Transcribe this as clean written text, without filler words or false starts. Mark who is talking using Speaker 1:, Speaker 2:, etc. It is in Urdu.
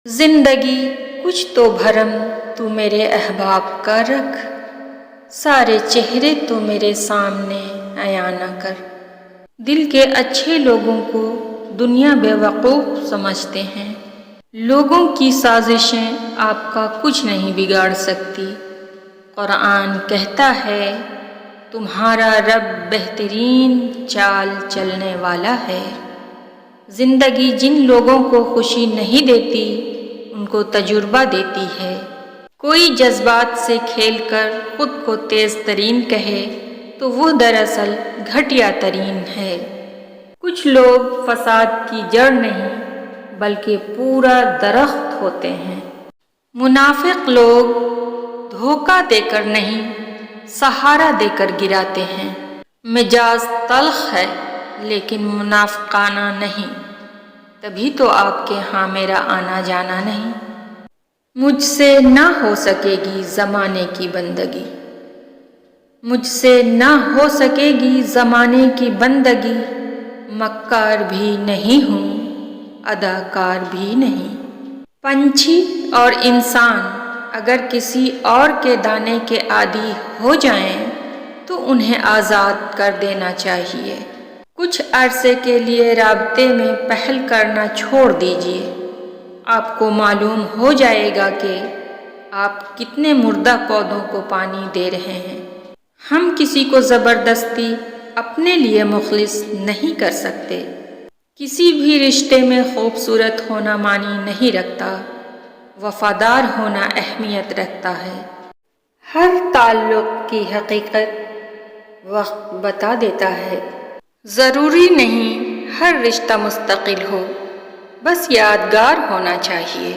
Speaker 1: زندگی کچھ تو بھرم تو میرے احباب کا رکھ، سارے چہرے تو میرے سامنے عیاں نہ کر۔ دل کے اچھے لوگوں کو دنیا بے وقوف سمجھتے ہیں، لوگوں کی سازشیں آپ کا کچھ نہیں بگاڑ سکتی۔ قرآن کہتا ہے تمہارا رب بہترین چال چلنے والا ہے۔ زندگی جن لوگوں کو خوشی نہیں دیتی ان کو تجربہ دیتی ہے۔ کوئی جذبات سے کھیل کر خود کو تیز ترین کہے تو وہ دراصل گھٹیا ترین ہے۔ کچھ لوگ فساد کی جڑ نہیں بلکہ پورا درخت ہوتے ہیں۔ منافق لوگ دھوکہ دے کر نہیں سہارا دے کر گراتے ہیں۔ مجاز تلخ ہے لیکن منافقانہ نہیں، تبھی تو آپ کے ہاں میرا آنا جانا نہیں۔ مجھ سے نہ ہو سکے گی زمانے کی بندگی، مجھ سے نہ ہو سکے گی زمانے کی بندگی، مکار بھی نہیں ہوں اداکار بھی نہیں۔ پنچھی اور انسان اگر کسی اور کے دانے کے عادی ہو جائیں تو انہیں آزاد کر دینا چاہیے۔ کچھ عرصے کے لیے رابطے میں پہل کرنا چھوڑ دیجیے، آپ کو معلوم ہو جائے گا کہ آپ کتنے مردہ پودوں کو پانی دے رہے ہیں۔ ہم کسی کو زبردستی اپنے لیے مخلص نہیں کر سکتے۔ کسی بھی رشتے میں خوبصورت ہونا معنی نہیں رکھتا، وفادار ہونا اہمیت رکھتا ہے۔ ہر تعلق کی حقیقت وقت بتا دیتا ہے۔ ضروری نہیں ہر رشتہ مستقل ہو، بس یادگار ہونا چاہیے۔